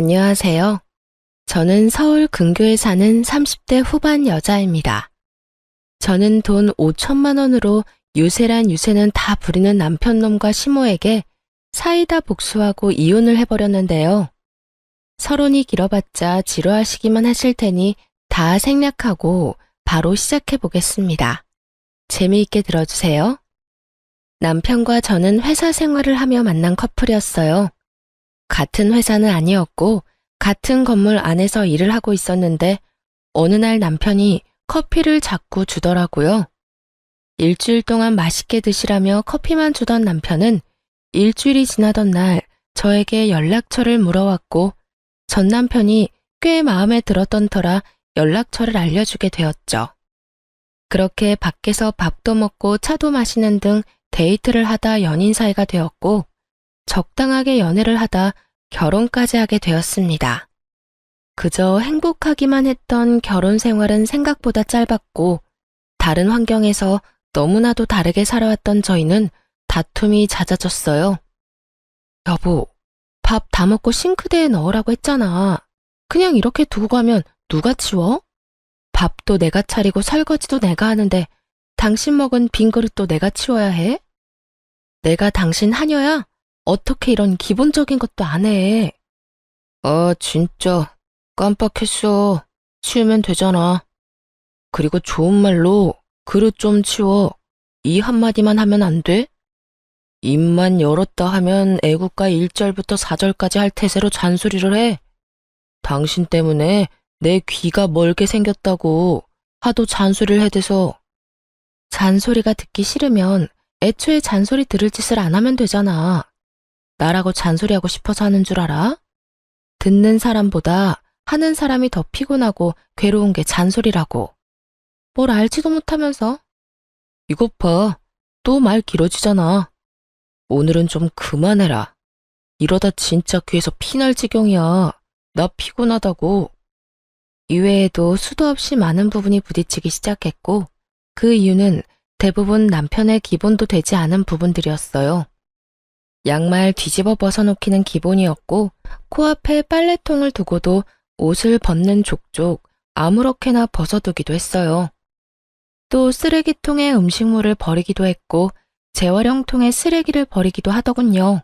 안녕하세요. 저는 서울 근교에 사는 30대 후반 여자입니다. 저는 돈 5천만 원으로 유세란 유세는 다 부리는 남편놈과 시모에게 사이다 복수하고 이혼을 해버렸는데요. 서론이 길어봤자 지루하시기만 하실 테니 다 생략하고 바로 시작해 보겠습니다. 재미있게 들어주세요. 남편과 저는 회사 생활을 하며 만난 커플이었어요. 같은 회사는 아니었고 같은 건물 안에서 일을 하고 있었는데 어느 날 남편이 커피를 자꾸 주더라고요. 일주일 동안 맛있게 드시라며 커피만 주던 남편은 일주일이 지나던 날 저에게 연락처를 물어왔고 전 남편이 꽤 마음에 들었던 터라 연락처를 알려주게 되었죠. 그렇게 밖에서 밥도 먹고 차도 마시는 등 데이트를 하다 연인 사이가 되었고 적당하게 연애를 하다 결혼까지 하게 되었습니다. 그저 행복하기만 했던 결혼 생활은 생각보다 짧았고 다른 환경에서 너무나도 다르게 살아왔던 저희는 다툼이 잦아졌어요. 여보, 밥 다 먹고 싱크대에 넣으라고 했잖아. 그냥 이렇게 두고 가면 누가 치워? 밥도 내가 차리고 설거지도 내가 하는데 당신 먹은 빈 그릇도 내가 치워야 해? 내가 당신 하녀야? 어떻게 이런 기본적인 것도 안 해? 진짜 깜빡했어. 치우면 되잖아. 그리고 좋은 말로 그릇 좀 치워. 이 한마디만 하면 안 돼? 입만 열었다 하면 애국가 1절부터 4절까지 할 태세로 잔소리를 해. 당신 때문에 내 귀가 멀게 생겼다고 하도 잔소리를 해대서. 잔소리가 듣기 싫으면 애초에 잔소리 들을 짓을 안 하면 되잖아. 나라고 잔소리하고 싶어서 하는 줄 알아? 듣는 사람보다 하는 사람이 더 피곤하고 괴로운 게 잔소리라고. 뭘 알지도 못하면서. 이것 봐. 또 말 길어지잖아. 오늘은 좀 그만해라. 이러다 진짜 귀에서 피날 지경이야. 나 피곤하다고. 이외에도 수도 없이 많은 부분이 부딪히기 시작했고 그 이유는 대부분 남편의 기본도 되지 않은 부분들이었어요. 양말 뒤집어 벗어놓기는 기본이었고 코앞에 빨래통을 두고도 옷을 벗는 족족 아무렇게나 벗어두기도 했어요. 또 쓰레기통에 음식물을 버리기도 했고 재활용통에 쓰레기를 버리기도 하더군요.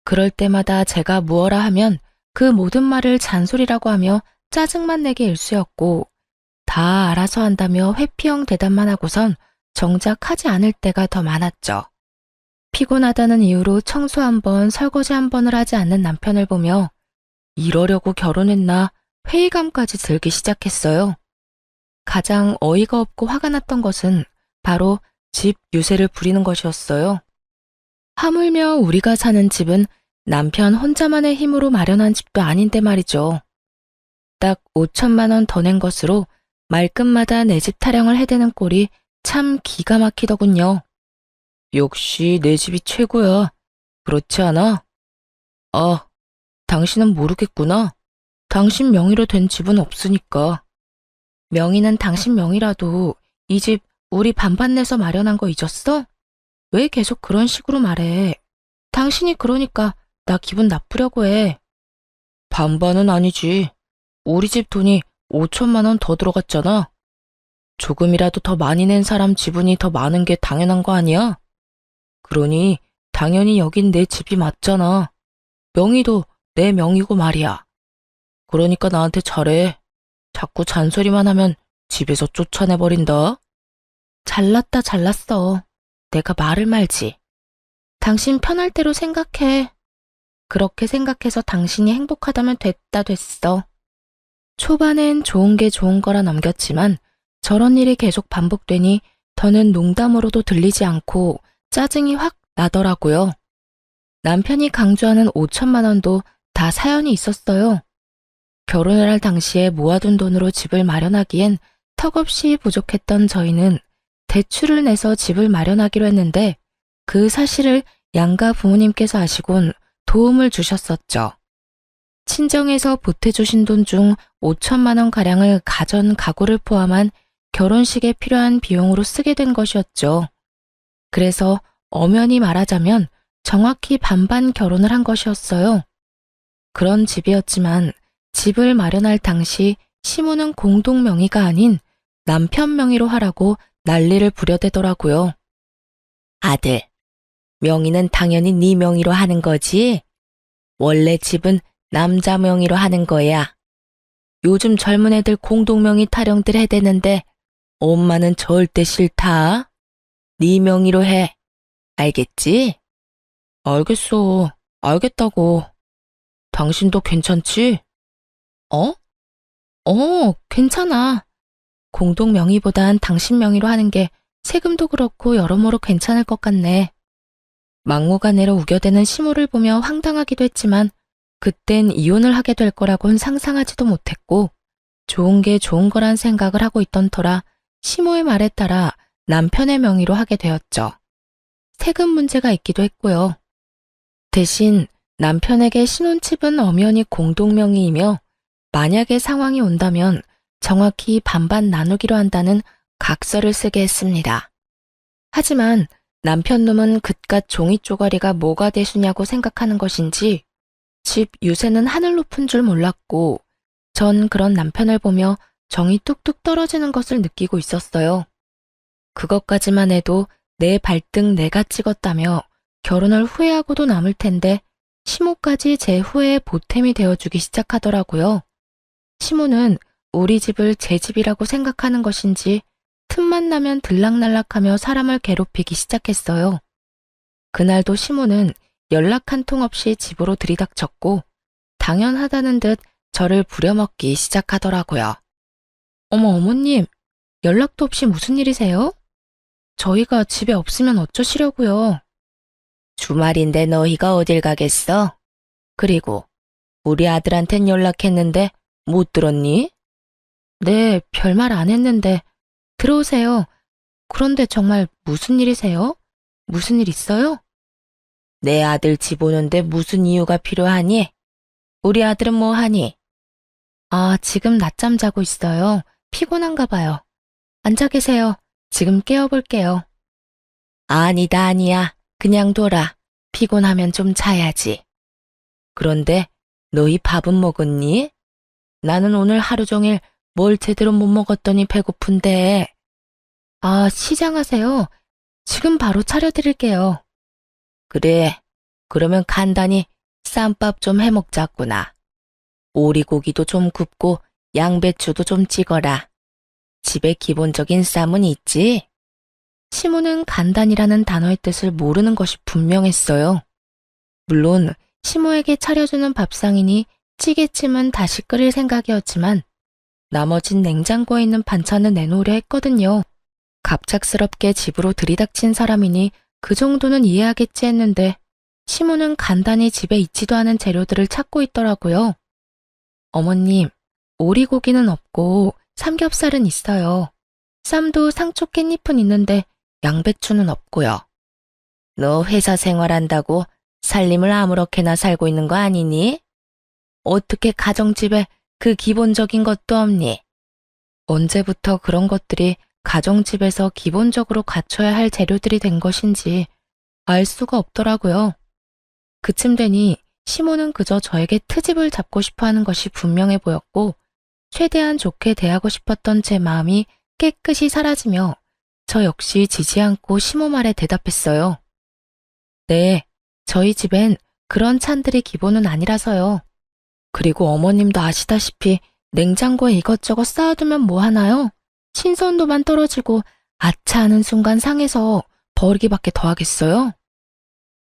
그럴 때마다 제가 무어라 하면 그 모든 말을 잔소리라고 하며 짜증만 내게 일쑤였고 다 알아서 한다며 회피형 대답만 하고선 정작 하지 않을 때가 더 많았죠. 피곤하다는 이유로 청소 한 번, 설거지 한 번을 하지 않는 남편을 보며 이러려고 결혼했나 회의감까지 들기 시작했어요. 가장 어이가 없고 화가 났던 것은 바로 집 유세를 부리는 것이었어요. 하물며 우리가 사는 집은 남편 혼자만의 힘으로 마련한 집도 아닌데 말이죠. 딱 5천만 원 더 낸 것으로 말끝마다 내 집 타령을 해대는 꼴이 참 기가 막히더군요. 역시 내 집이 최고야. 그렇지 않아? 아, 당신은 모르겠구나. 당신 명의로 된 집은 없으니까. 명의는 당신 명의라도 이 집 우리 반반 내서 마련한 거 잊었어? 왜 계속 그런 식으로 말해? 당신이 그러니까 나 기분 나쁘려고 해. 반반은 아니지. 우리 집 돈이 5천만 원 더 들어갔잖아. 조금이라도 더 많이 낸 사람 지분이 더 많은 게 당연한 거 아니야? 그러니 당연히 여긴 내 집이 맞잖아. 명의도 내 명의고 말이야. 그러니까 나한테 잘해. 자꾸 잔소리만 하면 집에서 쫓아내버린다. 잘났다 잘났어. 내가 말을 말지. 당신 편할 대로 생각해. 그렇게 생각해서 당신이 행복하다면 됐다 됐어. 초반엔 좋은 게 좋은 거라 넘겼지만 저런 일이 계속 반복되니 더는 농담으로도 들리지 않고 짜증이 확 나더라고요. 남편이 강조하는 5천만 원도 다 사연이 있었어요. 결혼을 할 당시에 모아둔 돈으로 집을 마련하기엔 턱없이 부족했던 저희는 대출을 내서 집을 마련하기로 했는데 그 사실을 양가 부모님께서 아시곤 도움을 주셨었죠. 친정에서 보태주신 돈 중 5천만 원 가량을 가전 가구를 포함한 결혼식에 필요한 비용으로 쓰게 된 것이었죠. 그래서 엄연히 말하자면 정확히 반반 결혼을 한 것이었어요. 그런 집이었지만 집을 마련할 당시 시모는 공동 명의가 아닌 남편 명의로 하라고 난리를 부려대더라고요. 아들, 명의는 당연히 네 명의로 하는 거지. 원래 집은 남자 명의로 하는 거야. 요즘 젊은 애들 공동 명의 타령들 해대는데 엄마는 절대 싫다. 네 명의로 해. 알겠지? 알겠어. 알겠다고. 당신도 괜찮지? 어? 괜찮아. 공동 명의보단 당신 명의로 하는 게 세금도 그렇고 여러모로 괜찮을 것 같네. 막무가내로 우겨대는 시모를 보며 황당하기도 했지만 그땐 이혼을 하게 될 거라곤 상상하지도 못했고 좋은 게 좋은 거란 생각을 하고 있던 터라 시모의 말에 따라 남편의 명의로 하게 되었죠. 세금 문제가 있기도 했고요. 대신 남편에게 신혼집은 엄연히 공동 명의이며 만약에 상황이 온다면 정확히 반반 나누기로 한다는 각서를 쓰게 했습니다. 하지만 남편 놈은 그깟 종이 쪼가리가 뭐가 대수냐고 생각하는 것인지 집 유세는 하늘 높은 줄 몰랐고 전 그런 남편을 보며 정이 뚝뚝 떨어지는 것을 느끼고 있었어요. 그것까지만 해도 내 발등 내가 찍었다며 결혼을 후회하고도 남을 텐데 시모까지 제 후회의 보탬이 되어주기 시작하더라고요. 시모는 우리 집을 제 집이라고 생각하는 것인지 틈만 나면 들락날락하며 사람을 괴롭히기 시작했어요. 그날도 시모는 연락 한 통 없이 집으로 들이닥쳤고 당연하다는 듯 저를 부려먹기 시작하더라고요. 어머님, 연락도 없이 무슨 일이세요? 저희가 집에 없으면 어쩌시려고요? 주말인데 너희가 어딜 가겠어? 그리고 우리 아들한텐 연락했는데 못 들었니? 네, 별말 안 했는데 들어오세요. 그런데 정말 무슨 일이세요? 무슨 일 있어요? 내 아들 집 오는데 무슨 이유가 필요하니? 우리 아들은 뭐 하니? 아, 지금 낮잠 자고 있어요. 피곤한가 봐요. 앉아 계세요. 지금 깨워볼게요. 아니다, 아니야. 그냥 둬라. 피곤하면 좀 자야지. 그런데 너희 밥은 먹었니? 나는 오늘 하루 종일 뭘 제대로 못 먹었더니 배고픈데. 아, 시장하세요. 지금 바로 차려드릴게요. 그래, 그러면 간단히 쌈밥 좀 해먹자꾸나. 오리고기도 좀 굽고 양배추도 좀 찍어라. 집에 기본적인 쌈은 있지? 시모는 간단이라는 단어의 뜻을 모르는 것이 분명했어요. 물론 시모에게 차려주는 밥상이니 찌개찜은 다시 끓일 생각이었지만 나머진 냉장고에 있는 반찬을 내놓으려 했거든요. 갑작스럽게 집으로 들이닥친 사람이니 그 정도는 이해하겠지 했는데 시모는 간단히 집에 있지도 않은 재료들을 찾고 있더라고요. 어머님, 오리고기는 없고 삼겹살은 있어요. 쌈도 상추 깻잎은 있는데 양배추는 없고요. 너 회사 생활한다고 살림을 아무렇게나 살고 있는 거 아니니? 어떻게 가정집에 그 기본적인 것도 없니? 언제부터 그런 것들이 가정집에서 기본적으로 갖춰야 할 재료들이 된 것인지 알 수가 없더라고요. 그쯤 되니 시모는 그저 저에게 트집을 잡고 싶어 하는 것이 분명해 보였고 최대한 좋게 대하고 싶었던 제 마음이 깨끗이 사라지며 저 역시 지지 않고 시모 말에 대답했어요. 네, 저희 집엔 그런 찬들이 기본은 아니라서요. 그리고 어머님도 아시다시피 냉장고에 이것저것 쌓아두면 뭐 하나요? 신선도만 떨어지고 아차 하는 순간 상해서 버리기밖에 더 하겠어요?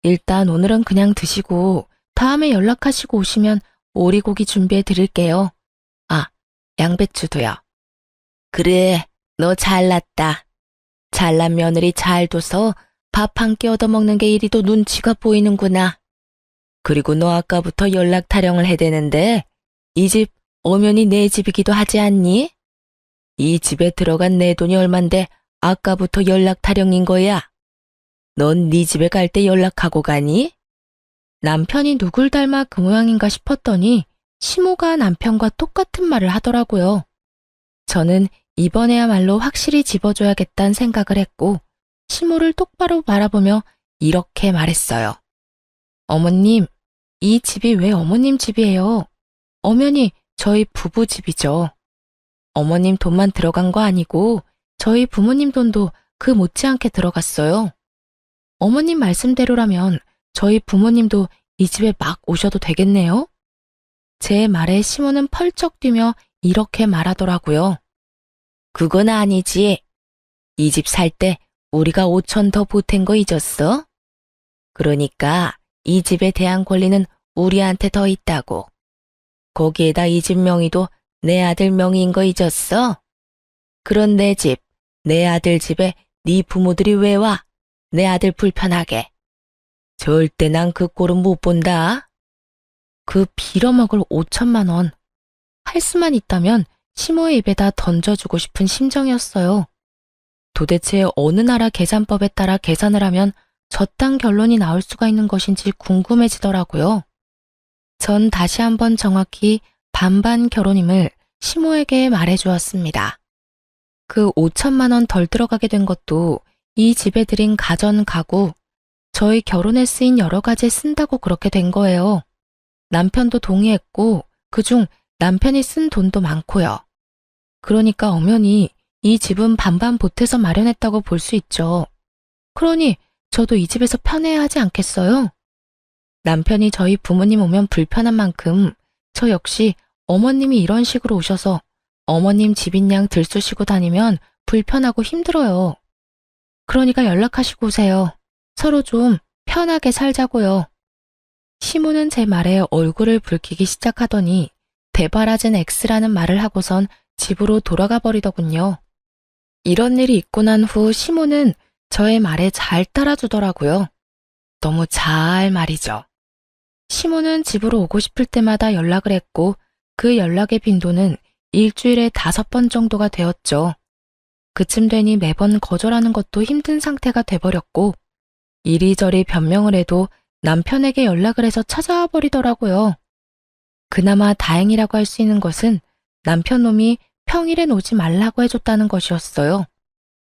일단 오늘은 그냥 드시고 다음에 연락하시고 오시면 오리고기 준비해 드릴게요. 아, 양배추도요. 그래, 너 잘났다. 잘난 며느리 잘 둬서 밥 한 끼 얻어먹는 게 이리도 눈치가 보이는구나. 그리고 너 아까부터 연락 타령을 해대는데 이 집 엄연히 내 집이기도 하지 않니? 이 집에 들어간 내 돈이 얼만데 아까부터 연락 타령인 거야. 넌 네 집에 갈 때 연락하고 가니? 남편이 누굴 닮아 그 모양인가 싶었더니 시모가 남편과 똑같은 말을 하더라고요. 저는 이번에야말로 확실히 집어줘야겠다는 생각을 했고 시모를 똑바로 바라보며 이렇게 말했어요. 어머님, 이 집이 왜 어머님 집이에요? 엄연히 저희 부부 집이죠. 어머님 돈만 들어간 거 아니고 저희 부모님 돈도 그 못지않게 들어갔어요. 어머님 말씀대로라면 저희 부모님도 이 집에 막 오셔도 되겠네요? 제 말에 시몬은 펄쩍 뛰며 이렇게 말하더라고요. 그건 아니지. 이 집 살 때 우리가 5천 더 보탠 거 잊었어? 그러니까 이 집에 대한 권리는 우리한테 더 있다고. 거기에다 이 집 명의도 내 아들 명의인 거 잊었어? 그런 내 집, 내 아들 집에 네 부모들이 왜 와? 내 아들 불편하게. 절대 난 그 꼴은 못 본다. 그 빌어먹을 5천만 원. 할 수만 있다면 시모의 입에다 던져주고 싶은 심정이었어요. 도대체 어느 나라 계산법에 따라 계산을 하면 저딴 결론이 나올 수가 있는 것인지 궁금해지더라고요. 전 다시 한번 정확히 반반 결혼임을 시모에게 말해주었습니다. 그 5천만 원 덜 들어가게 된 것도 이 집에 들인 가전 가구, 저희 결혼에 쓰인 여러 가지에 쓴다고 그렇게 된 거예요. 남편도 동의했고 그중 남편이 쓴 돈도 많고요. 그러니까 엄연히 이 집은 반반 보태서 마련했다고 볼 수 있죠. 그러니 저도 이 집에서 편해야 하지 않겠어요? 남편이 저희 부모님 오면 불편한 만큼 저 역시 어머님이 이런 식으로 오셔서 어머님 집인 양 들쑤시고 다니면 불편하고 힘들어요. 그러니까 연락하시고 오세요. 서로 좀 편하게 살자고요. 시모는 제 말에 얼굴을 붉히기 시작하더니 대바라진 X라는 말을 하고선 집으로 돌아가 버리더군요. 이런 일이 있고 난 후 시모는 저의 말에 잘 따라주더라고요. 너무 잘 말이죠. 시모는 집으로 오고 싶을 때마다 연락을 했고 그 연락의 빈도는 일주일에 5번 정도가 되었죠. 그쯤 되니 매번 거절하는 것도 힘든 상태가 돼버렸고 이리저리 변명을 해도 남편에게 연락을 해서 찾아와 버리더라고요. 그나마 다행이라고 할 수 있는 것은 남편 놈이 평일엔 오지 말라고 해줬다는 것이었어요.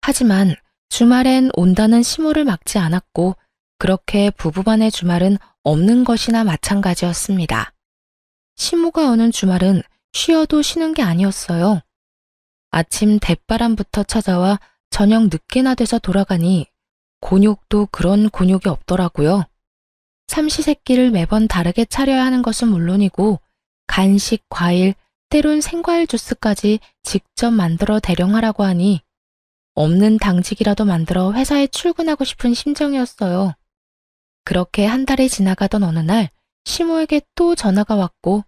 하지만 주말엔 온다는 시모를 막지 않았고 그렇게 부부간의 주말은 없는 것이나 마찬가지였습니다. 시모가 오는 주말은 쉬어도 쉬는 게 아니었어요. 아침 대바람부터 찾아와 저녁 늦게나 돼서 돌아가니 곤욕도 그런 곤욕이 없더라고요. 삼시세끼를 매번 다르게 차려야 하는 것은 물론이고 간식, 과일, 때론 생과일 주스까지 직접 만들어 대령하라고 하니 없는 당직이라도 만들어 회사에 출근하고 싶은 심정이었어요. 그렇게 한 달이 지나가던 어느 날 시모에게 또 전화가 왔고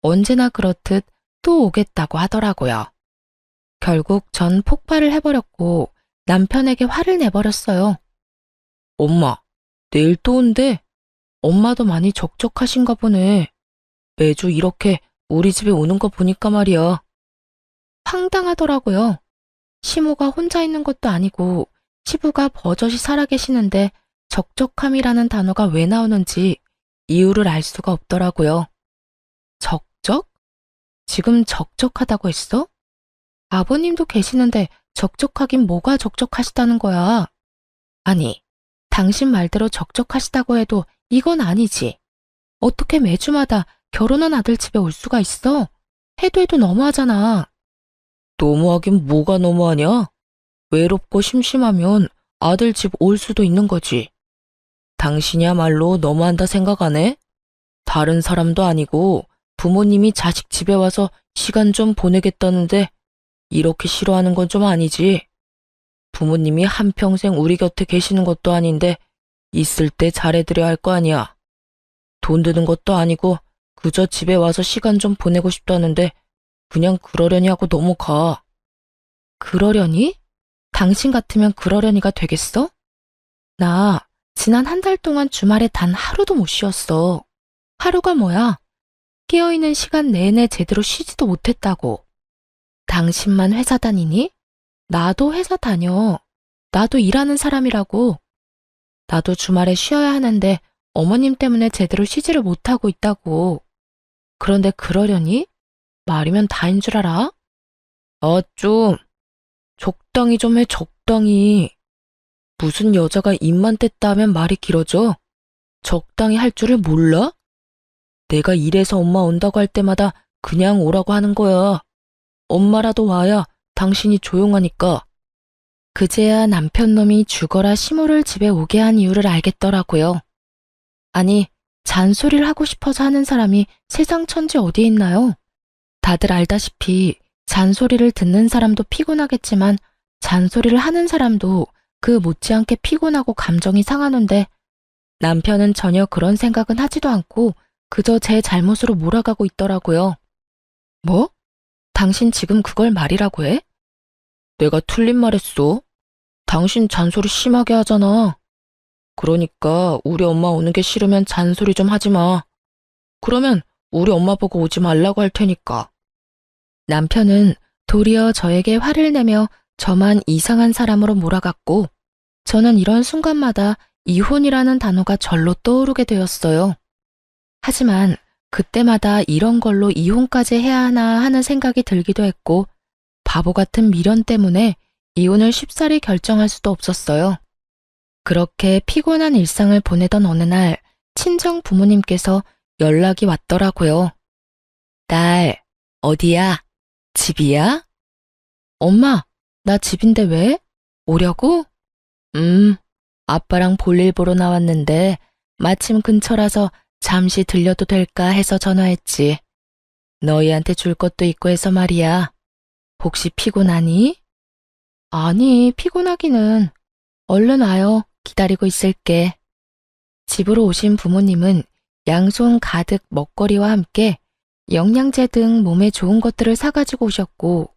언제나 그렇듯 또 오겠다고 하더라고요. 결국 전 폭발을 해버렸고 남편에게 화를 내버렸어요. 엄마, 내일 또 온대. 엄마도 많이 적적하신가 보네. 매주 이렇게 우리 집에 오는 거 보니까 말이야. 황당하더라고요. 시모가 혼자 있는 것도 아니고 시부가 버젓이 살아계시는데 적적함이라는 단어가 왜 나오는지 이유를 알 수가 없더라고요. 적적? 지금 적적하다고 했어? 아버님도 계시는데 적적하긴 뭐가 적적하시다는 거야. 아니, 당신 말대로 적적하시다고 해도 이건 아니지. 어떻게 매주마다 결혼한 아들 집에 올 수가 있어? 해도 너무하잖아. 너무하긴 뭐가 너무하냐? 외롭고 심심하면 아들 집 올 수도 있는 거지. 당신이야말로 너무한다 생각 안 해? 다른 사람도 아니고 부모님이 자식 집에 와서 시간 좀 보내겠다는데 이렇게 싫어하는 건 좀 아니지. 부모님이 한평생 우리 곁에 계시는 것도 아닌데 있을 때 잘해드려야 할 거 아니야. 돈 드는 것도 아니고 그저 집에 와서 시간 좀 보내고 싶다는데 그냥 그러려니 하고 넘어가. 그러려니? 당신 같으면 그러려니가 되겠어? 나 지난 한 달 동안 주말에 단 하루도 못 쉬었어. 하루가 뭐야? 깨어있는 시간 내내 제대로 쉬지도 못했다고. 당신만 회사 다니니? 나도 회사 다녀. 나도 일하는 사람이라고. 나도 주말에 쉬어야 하는데 어머님 때문에 제대로 쉬지를 못하고 있다고. 그런데 그러려니? 말이면 다인 줄 알아? 좀 적당히 좀 해, 적당히. 무슨 여자가 입만 뗐다 하면 말이 길어져? 적당히 할 줄을 몰라? 내가 일해서 엄마 온다고 할 때마다 그냥 오라고 하는 거야. 엄마라도 와야 당신이 조용하니까. 그제야 남편 놈이 죽어라 시모를 집에 오게 한 이유를 알겠더라고요. 아니, 잔소리를 하고 싶어서 하는 사람이 세상 천지 어디에 있나요? 다들 알다시피 잔소리를 듣는 사람도 피곤하겠지만 잔소리를 하는 사람도 그 못지않게 피곤하고 감정이 상하는데 남편은 전혀 그런 생각은 하지도 않고 그저 제 잘못으로 몰아가고 있더라고요. 뭐? 당신 지금 그걸 말이라고 해? 내가 틀린 말 했어. 당신 잔소리 심하게 하잖아. 그러니까 우리 엄마 오는 게 싫으면 잔소리 좀 하지 마. 그러면 우리 엄마 보고 오지 말라고 할 테니까. 남편은 도리어 저에게 화를 내며 저만 이상한 사람으로 몰아갔고 저는 이런 순간마다 이혼이라는 단어가 절로 떠오르게 되었어요. 하지만 그때마다 이런 걸로 이혼까지 해야 하나 하는 생각이 들기도 했고 바보 같은 미련 때문에 이혼을 쉽사리 결정할 수도 없었어요. 그렇게 피곤한 일상을 보내던 어느 날 친정 부모님께서 연락이 왔더라고요. 딸, 어디야? 집이야? 엄마, 나 집인데 왜? 오려고? 아빠랑 볼일 보러 나왔는데 마침 근처라서 잠시 들려도 될까 해서 전화했지. 너희한테 줄 것도 있고 해서 말이야. 혹시 피곤하니? 아니, 피곤하기는. 얼른 와요. 기다리고 있을게. 집으로 오신 부모님은 양손 가득 먹거리와 함께 영양제 등 몸에 좋은 것들을 사가지고 오셨고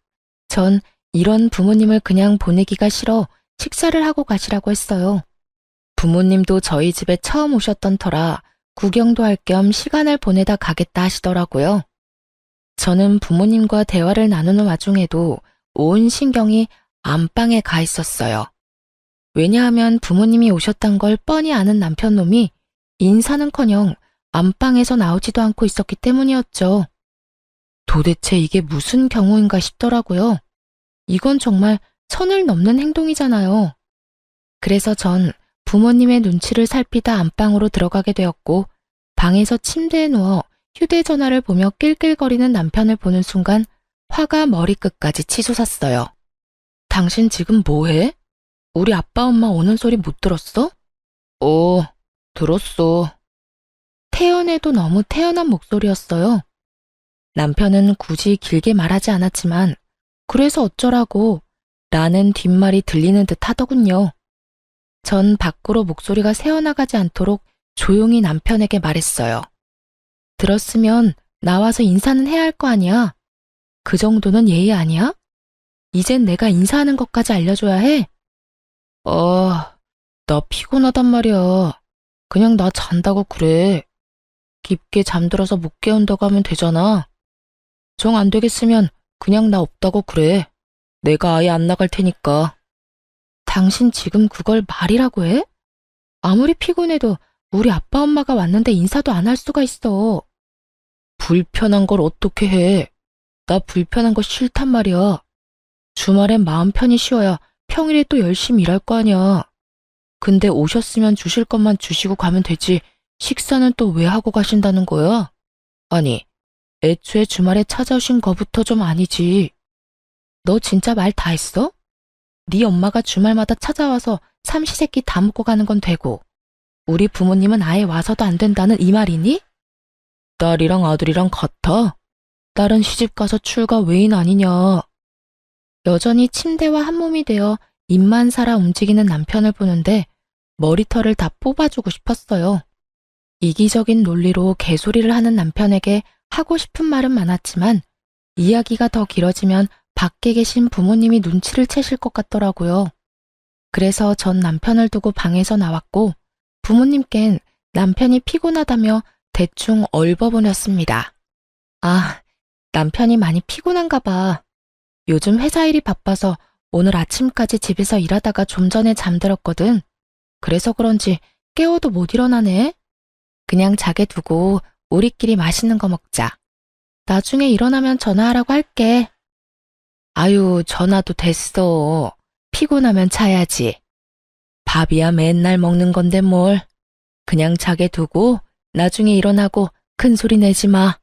전 이런 부모님을 그냥 보내기가 싫어 식사를 하고 가시라고 했어요. 부모님도 저희 집에 처음 오셨던 터라 구경도 할 겸 시간을 보내다 가겠다 하시더라고요. 저는 부모님과 대화를 나누는 와중에도 온 신경이 안방에 가 있었어요. 왜냐하면 부모님이 오셨단 걸 뻔히 아는 남편놈이 인사는커녕 안방에서 나오지도 않고 있었기 때문이었죠. 도대체 이게 무슨 경우인가 싶더라고요. 이건 정말 선을 넘는 행동이잖아요. 그래서 전 부모님의 눈치를 살피다 안방으로 들어가게 되었고 방에서 침대에 누워 휴대전화를 보며 낄낄거리는 남편을 보는 순간 화가 머리끝까지 치솟았어요. 당신 지금 뭐해? 우리 아빠 엄마 오는 소리 못 들었어? 들었어. 태연해도 너무 태연한 목소리였어요. 남편은 굳이 길게 말하지 않았지만 그래서 어쩌라고 라는 뒷말이 들리는 듯 하더군요. 전 밖으로 목소리가 새어나가지 않도록 조용히 남편에게 말했어요. 들었으면 나와서 인사는 해야 할 거 아니야? 그 정도는 예의 아니야? 이젠 내가 인사하는 것까지 알려줘야 해? 나 피곤하단 말이야. 그냥 나 잔다고 그래. 깊게 잠들어서 못 깨운다고 하면 되잖아. 정 안 되겠으면 그냥 나 없다고 그래. 내가 아예 안 나갈 테니까. 당신 지금 그걸 말이라고 해? 아무리 피곤해도 우리 아빠 엄마가 왔는데 인사도 안 할 수가 있어. 불편한 걸 어떻게 해? 나 불편한 거 싫단 말이야. 주말엔 마음 편히 쉬어야 평일에 또 열심히 일할 거 아니야. 근데 오셨으면 주실 것만 주시고 가면 되지. 식사는 또 왜 하고 가신다는 거야? 아니, 애초에 주말에 찾아오신 거부터 좀 아니지. 너 진짜 말 다 했어? 네 엄마가 주말마다 찾아와서 삼시세끼 다 먹고 가는 건 되고 우리 부모님은 아예 와서도 안 된다는 이 말이니? 딸이랑 아들이랑 같아? 딸은 시집가서 출가 외인 아니냐. 여전히 침대와 한몸이 되어 입만 살아 움직이는 남편을 보는데 머리털을 다 뽑아주고 싶었어요. 이기적인 논리로 개소리를 하는 남편에게 하고 싶은 말은 많았지만 이야기가 더 길어지면 밖에 계신 부모님이 눈치를 채실 것 같더라고요. 그래서 전 남편을 두고 방에서 나왔고 부모님께는 남편이 피곤하다며 대충 얼버무렸습니다. 아, 남편이 많이 피곤한가 봐. 요즘 회사 일이 바빠서 오늘 아침까지 집에서 일하다가 좀 전에 잠들었거든. 그래서 그런지 깨워도 못 일어나네. 그냥 자게 두고 우리끼리 맛있는 거 먹자. 나중에 일어나면 전화하라고 할게. 아유, 전화도 됐어. 피곤하면 자야지. 밥이야 맨날 먹는 건데 뭘. 그냥 자게 두고 나중에 일어나고 큰 소리 내지 마.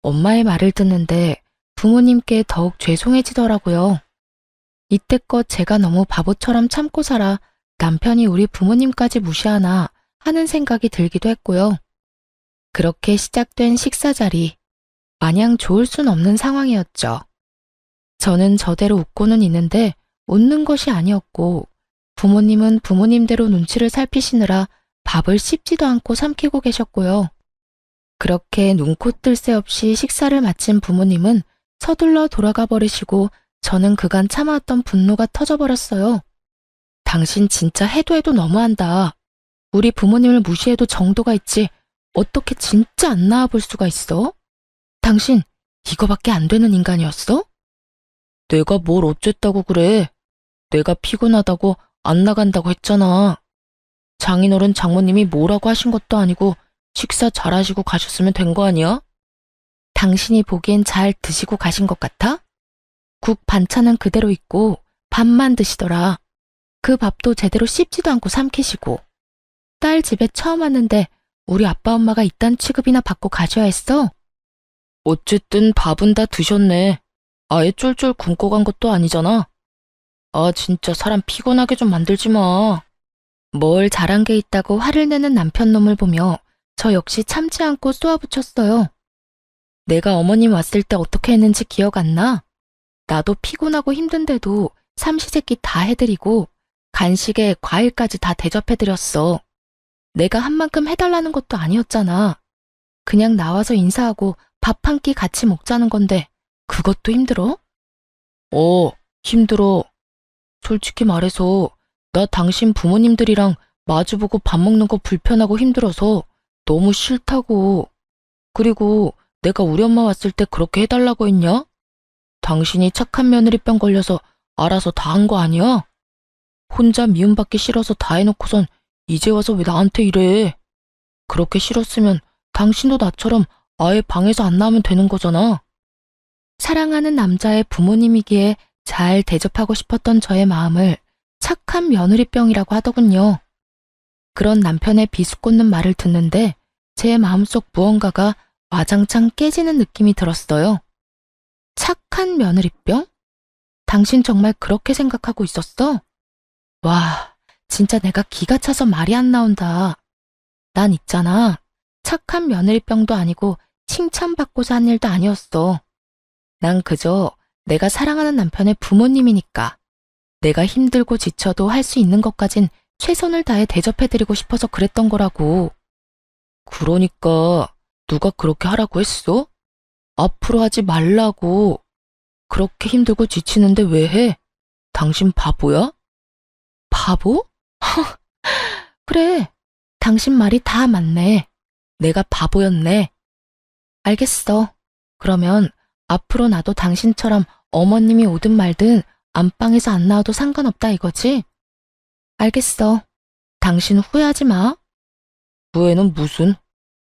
엄마의 말을 듣는데 부모님께 더욱 죄송해지더라고요. 이때껏 제가 너무 바보처럼 참고 살아 남편이 우리 부모님까지 무시하나 하는 생각이 들기도 했고요. 그렇게 시작된 식사 자리, 마냥 좋을 순 없는 상황이었죠. 저는 저대로 웃고는 있는데 웃는 것이 아니었고 부모님은 부모님대로 눈치를 살피시느라 밥을 씹지도 않고 삼키고 계셨고요. 그렇게 눈코 뜰 새 없이 식사를 마친 부모님은 서둘러 돌아가 버리시고 저는 그간 참아왔던 분노가 터져버렸어요. 당신 진짜 해도 해도 너무한다. 우리 부모님을 무시해도 정도가 있지. 어떻게 진짜 안 나와 볼 수가 있어? 당신 이거밖에 안 되는 인간이었어? 내가 뭘 어쨌다고 그래. 내가 피곤하다고 안 나간다고 했잖아. 장인어른 장모님이 뭐라고 하신 것도 아니고 식사 잘하시고 가셨으면 된 거 아니야? 당신이 보기엔 잘 드시고 가신 것 같아? 국 반찬은 그대로 있고 밥만 드시더라. 그 밥도 제대로 씹지도 않고 삼키시고. 딸 집에 처음 왔는데 우리 아빠 엄마가 이딴 취급이나 받고 가셔야 했어? 어쨌든 밥은 다 드셨네. 아예 쫄쫄 굶고 간 것도 아니잖아. 아 진짜 사람 피곤하게 좀 만들지 마. 뭘 잘한 게 있다고 화를 내는 남편 놈을 보며 저 역시 참지 않고 쏘아붙였어요. 내가 어머님 왔을 때 어떻게 했는지 기억 안 나? 나도 피곤하고 힘든데도 삼시세끼 다 해드리고 간식에 과일까지 다 대접해드렸어. 내가 한 만큼 해달라는 것도 아니었잖아. 그냥 나와서 인사하고 밥 한 끼 같이 먹자는 건데 그것도 힘들어? 힘들어. 솔직히 말해서 나 당신 부모님들이랑 마주보고 밥 먹는 거 불편하고 힘들어서 너무 싫다고. 그리고 내가 우리 엄마 왔을 때 그렇게 해달라고 했냐? 당신이 착한 며느리병 걸려서 알아서 다 한 거 아니야? 혼자 미움받기 싫어서 다 해놓고선 이제 와서 왜 나한테 이래? 그렇게 싫었으면 당신도 나처럼 아예 방에서 안 나오면 되는 거잖아. 사랑하는 남자의 부모님이기에 잘 대접하고 싶었던 저의 마음을 착한 며느리병이라고 하더군요. 그런 남편의 비수꽂는 말을 듣는데 제 마음속 무언가가 와장창 깨지는 느낌이 들었어요. 착한 며느리병? 당신 정말 그렇게 생각하고 있었어? 와, 진짜 내가 기가 차서 말이 안 나온다. 난 있잖아. 착한 며느리병도 아니고 칭찬받고자 한 일도 아니었어. 난 그저 내가 사랑하는 남편의 부모님이니까 내가 힘들고 지쳐도 할 수 있는 것까진 최선을 다해 대접해드리고 싶어서 그랬던 거라고. 그러니까 누가 그렇게 하라고 했어? 앞으로 하지 말라고. 그렇게 힘들고 지치는데 왜 해? 당신 바보야? 바보? 그래, 당신 말이 다 맞네. 내가 바보였네. 알겠어. 그러면 앞으로 나도 당신처럼 어머님이 오든 말든 안방에서 안 나와도 상관없다 이거지? 알겠어. 당신 후회하지 마. 후회는 무슨?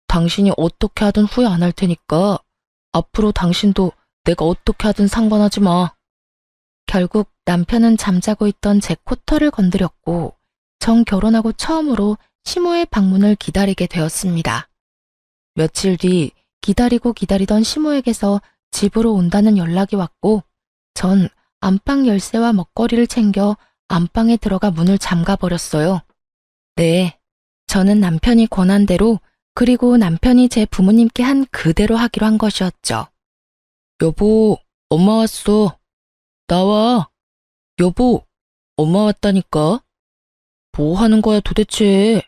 당신이 어떻게 하든 후회 안 할 테니까 앞으로 당신도 내가 어떻게 하든 상관하지 마. 결국 남편은 잠자고 있던 제 코털을 건드렸고 정 결혼하고 처음으로 시모의 방문을 기다리게 되었습니다. 며칠 뒤 기다리고 기다리던 시모에게서 집으로 온다는 연락이 왔고 전 안방 열쇠와 먹거리를 챙겨 안방에 들어가 문을 잠가버렸어요. 네, 저는 남편이 권한 대로 그리고 남편이 제 부모님께 한 그대로 하기로 한 것이었죠. 여보, 엄마 왔어. 나와. 여보, 엄마 왔다니까. 뭐 하는 거야 도대체?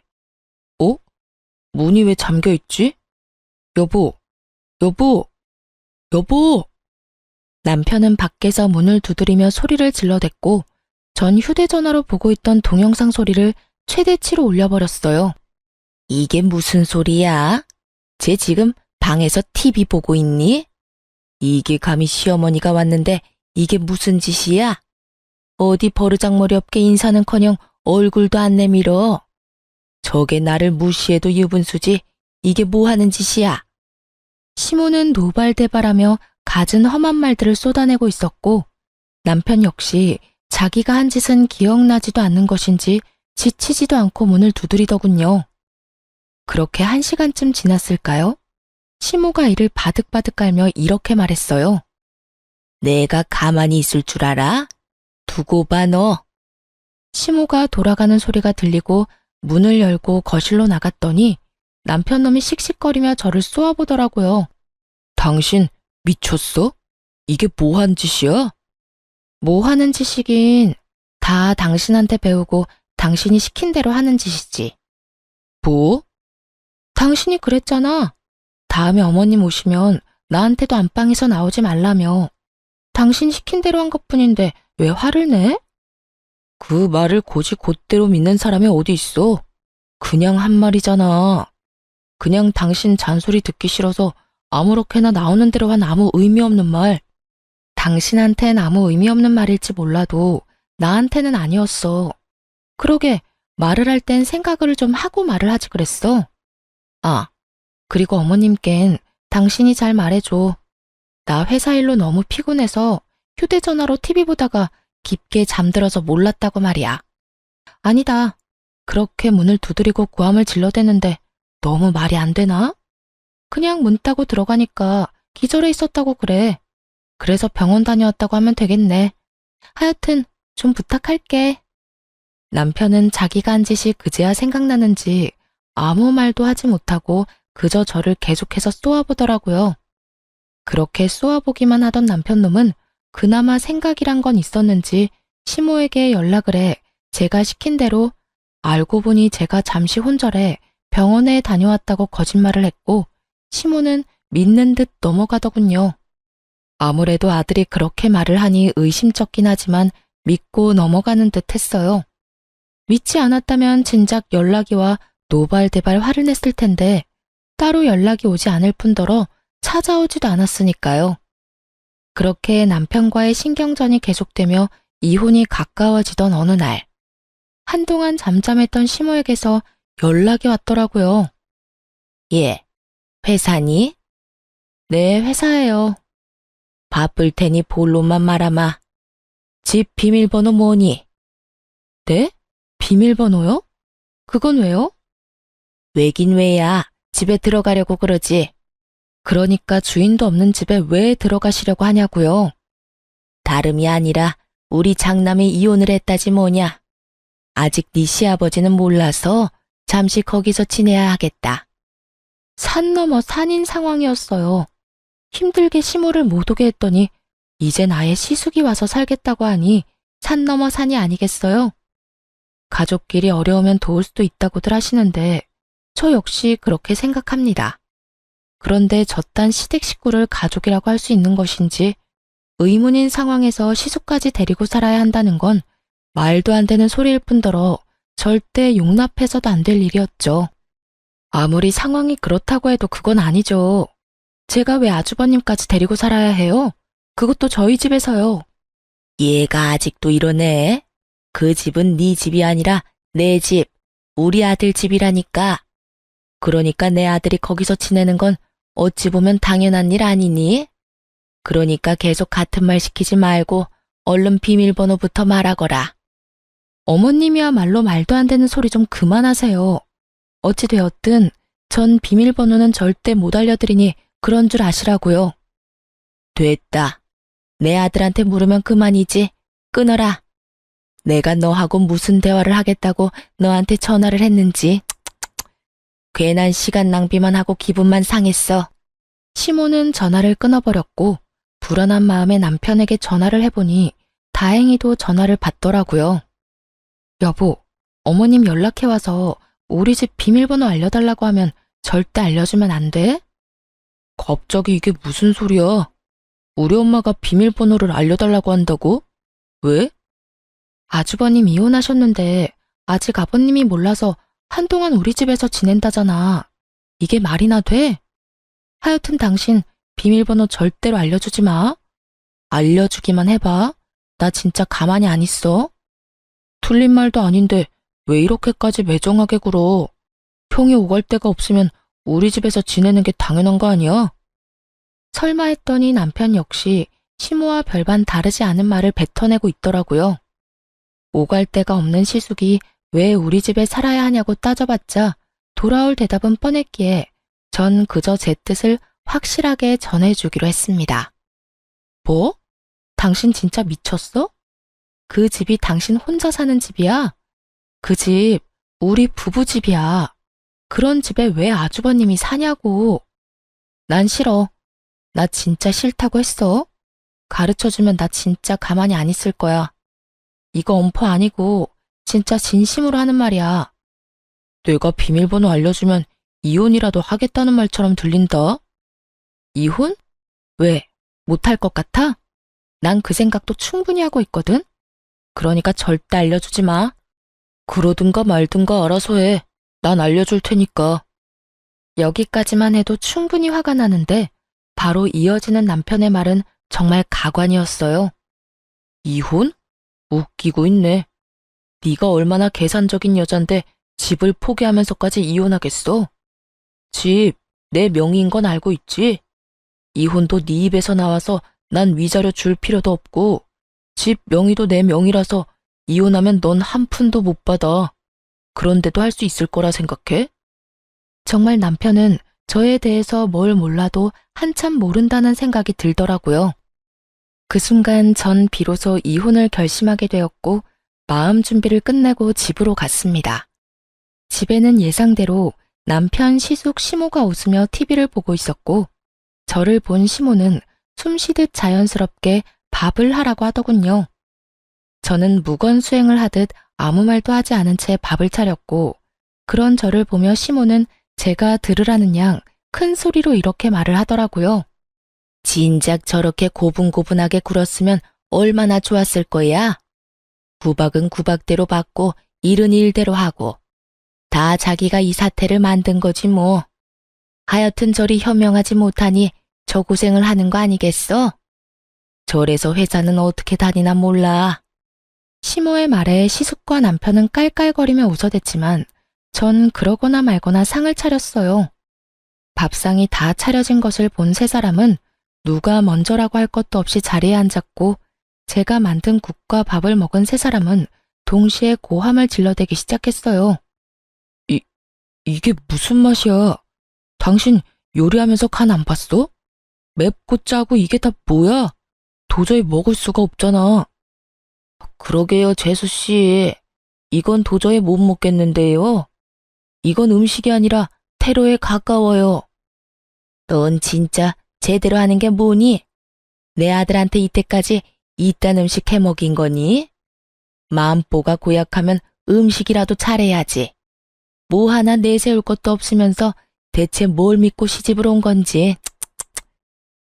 문이 왜 잠겨 있지? 여보, 여보, 여보! 남편은 밖에서 문을 두드리며 소리를 질러댔고 전 휴대전화로 보고 있던 동영상 소리를 최대치로 올려버렸어요. 이게 무슨 소리야? 쟤 지금 방에서 TV 보고 있니? 이게 감히 시어머니가 왔는데 이게 무슨 짓이야? 어디 버르장머리 없게 인사는커녕 얼굴도 안 내밀어. 저게 나를 무시해도 유분수지. 이게 뭐 하는 짓이야? 시모는 노발대발하며 갖은 험한 말들을 쏟아내고 있었고 남편 역시 자기가 한 짓은 기억나지도 않는 것인지 지치지도 않고 문을 두드리더군요. 그렇게 1시간쯤 지났을까요? 시모가 이를 바득바득 깔며 이렇게 말했어요. 내가 가만히 있을 줄 알아? 두고 봐 너. 시모가 돌아가는 소리가 들리고 문을 열고 거실로 나갔더니 남편놈이 씩씩거리며 저를 쏘아보더라고요. 당신 미쳤어? 이게 뭐 한 짓이야? 뭐 하는 짓이긴 다 당신한테 배우고 당신이 시킨 대로 하는 짓이지. 뭐? 당신이 그랬잖아. 다음에 어머님 오시면 나한테도 안방에서 나오지 말라며. 당신 시킨 대로 한 것뿐인데 왜 화를 내? 그 말을 곧이 곧대로 믿는 사람이 어디 있어? 그냥 한 말이잖아. 그냥 당신 잔소리 듣기 싫어서 아무렇게나 나오는 대로 한 아무 의미 없는 말. 당신한텐 아무 의미 없는 말일지 몰라도 나한테는 아니었어. 그러게 말을 할 땐 생각을 좀 하고 말을 하지 그랬어. 아, 그리고 어머님껜 당신이 잘 말해줘. 나 회사 일로 너무 피곤해서 휴대전화로 TV 보다가 깊게 잠들어서 몰랐다고 말이야. 아니다. 그렇게 문을 두드리고 고함을 질러대는데 너무 말이 안 되나? 그냥 문 따고 들어가니까 기절해 있었다고 그래. 그래서 병원 다녀왔다고 하면 되겠네. 하여튼 좀 부탁할게. 남편은 자기가 한 짓이 그제야 생각나는지 아무 말도 하지 못하고 그저 저를 계속해서 쏘아보더라고요. 그렇게 쏘아보기만 하던 남편놈은 그나마 생각이란 건 있었는지 시모에게 연락을 해 제가 시킨 대로 알고 보니 제가 잠시 혼절해 병원에 다녀왔다고 거짓말을 했고 시모는 믿는 듯 넘어가더군요. 아무래도 아들이 그렇게 말을 하니 의심쩍긴 하지만 믿고 넘어가는 듯 했어요. 믿지 않았다면 진작 연락이 와 노발대발 화를 냈을 텐데 따로 연락이 오지 않을 뿐더러 찾아오지도 않았으니까요. 그렇게 남편과의 신경전이 계속되며 이혼이 가까워지던 어느 날, 한동안 잠잠했던 시모에게서 연락이 왔더라고요. 예, 회사니? 네, 회사예요. 바쁠 테니 본론만 말아마. 집 비밀번호 뭐니? 네? 비밀번호요? 그건 왜요? 왜긴 왜야. 집에 들어가려고 그러지. 그러니까 주인도 없는 집에 왜 들어가시려고 하냐고요. 다름이 아니라 우리 장남이 이혼을 했다지 뭐냐. 아직 네 시아버지는 몰라서 잠시 거기서 지내야 하겠다. 산 넘어 산인 상황이었어요. 힘들게 시모를 못 오게 했더니 이젠 아예 시숙이 와서 살겠다고 하니 산 넘어 산이 아니겠어요? 가족끼리 어려우면 도울 수도 있다고들 하시는데 저 역시 그렇게 생각합니다. 그런데 저딴 시댁 식구를 가족이라고 할 수 있는 것인지 의문인 상황에서 시숙까지 데리고 살아야 한다는 건 말도 안 되는 소리일 뿐더러 절대 용납해서도 안 될 일이었죠. 아무리 상황이 그렇다고 해도 그건 아니죠. 제가 왜 아주버님까지 데리고 살아야 해요? 그것도 저희 집에서요. 얘가 아직도 이러네. 그 집은 네 집이 아니라 내 집, 우리 아들 집이라니까. 그러니까 내 아들이 거기서 지내는 건 어찌 보면 당연한 일 아니니? 그러니까 계속 같은 말 시키지 말고 얼른 비밀번호부터 말하거라. 어머님이야말로 말도 안 되는 소리 좀 그만하세요. 어찌되었든 전 비밀번호는 절대 못 알려드리니 그런 줄 아시라고요. 됐다. 내 아들한테 물으면 그만이지. 끊어라. 내가 너하고 무슨 대화를 하겠다고 너한테 전화를 했는지. 괜한 시간 낭비만 하고 기분만 상했어. 시모는 전화를 끊어버렸고 불안한 마음에 남편에게 전화를 해보니 다행히도 전화를 받더라고요. 여보, 어머님 연락해와서 우리 집 비밀번호 알려달라고 하면 절대 알려주면 안 돼? 갑자기 이게 무슨 소리야? 우리 엄마가 비밀번호를 알려달라고 한다고? 왜? 아주버님 이혼하셨는데 아직 아버님이 몰라서 한동안 우리 집에서 지낸다잖아. 이게 말이나 돼? 하여튼 당신 비밀번호 절대로 알려주지 마. 알려주기만 해봐. 나 진짜 가만히 안 있어. 틀린 말도 아닌데 왜 이렇게까지 매정하게 굴어. 형이 오갈 데가 없으면 우리 집에서 지내는 게 당연한 거 아니야? 설마 했더니 남편 역시 시모와 별반 다르지 않은 말을 뱉어내고 있더라고요. 오갈 데가 없는 시숙이 왜 우리 집에 살아야 하냐고 따져봤자 돌아올 대답은 뻔했기에 전 그저 제 뜻을 확실하게 전해주기로 했습니다. 뭐? 당신 진짜 미쳤어? 그 집이 당신 혼자 사는 집이야? 그 집, 우리 부부 집이야. 그런 집에 왜 아주버님이 사냐고. 난 싫어. 나 진짜 싫다고 했어. 가르쳐주면 나 진짜 가만히 안 있을 거야. 이거 엄포 아니고 진짜 진심으로 하는 말이야. 내가 비밀번호 알려주면 이혼이라도 하겠다는 말처럼 들린다. 이혼? 왜? 못할 것 같아? 난 그 생각도 충분히 하고 있거든. 그러니까 절대 알려주지 마. 그러든가 말든가 알아서 해. 난 알려줄 테니까. 여기까지만 해도 충분히 화가 나는데 바로 이어지는 남편의 말은 정말 가관이었어요. 이혼? 웃기고 있네. 네가 얼마나 계산적인 여잔데 집을 포기하면서까지 이혼하겠어? 집, 내 명의인 건 알고 있지? 이혼도 네 입에서 나와서 난 위자료 줄 필요도 없고 집 명의도 내 명의라서 이혼하면 넌 한 푼도 못 받아. 그런데도 할 수 있을 거라 생각해? 정말 남편은 저에 대해서 뭘 몰라도 한참 모른다는 생각이 들더라고요. 그 순간 전 비로소 이혼을 결심하게 되었고 마음 준비를 끝내고 집으로 갔습니다. 집에는 예상대로 남편 시숙 시모가 웃으며 TV를 보고 있었고 저를 본 시모는 숨쉬듯 자연스럽게 밥을 하라고 하더군요. 저는 무건수행을 하듯 아무 말도 하지 않은 채 밥을 차렸고 그런 저를 보며 시모는 제가 들으라는 양 큰 소리로 이렇게 말을 하더라고요. 진작 저렇게 고분고분하게 굴었으면 얼마나 좋았을 거야. 구박은 구박대로 받고 일은 일대로 하고 다 자기가 이 사태를 만든 거지 뭐. 하여튼 저리 현명하지 못하니 저 고생을 하는 거 아니겠어? 저래서 회사는 어떻게 다니나 몰라. 시모의 말에 시숙과 남편은 깔깔거리며 웃어댔지만 전 그러거나 말거나 상을 차렸어요. 밥상이 다 차려진 것을 본 세 사람은 누가 먼저라고 할 것도 없이 자리에 앉았고 제가 만든 국과 밥을 먹은 세 사람은 동시에 고함을 질러대기 시작했어요. 이게 무슨 맛이야? 당신 요리하면서 간 안 봤어? 맵고 짜고 이게 다 뭐야? 도저히 먹을 수가 없잖아. 그러게요, 재수씨. 이건 도저히 못 먹겠는데요. 이건 음식이 아니라 테러에 가까워요. 넌 진짜 제대로 하는 게 뭐니? 내 아들한테 이때까지 이딴 음식 해 먹인 거니? 마음보가 고약하면 음식이라도 잘해야지. 뭐 하나 내세울 것도 없으면서 대체 뭘 믿고 시집을 온 건지.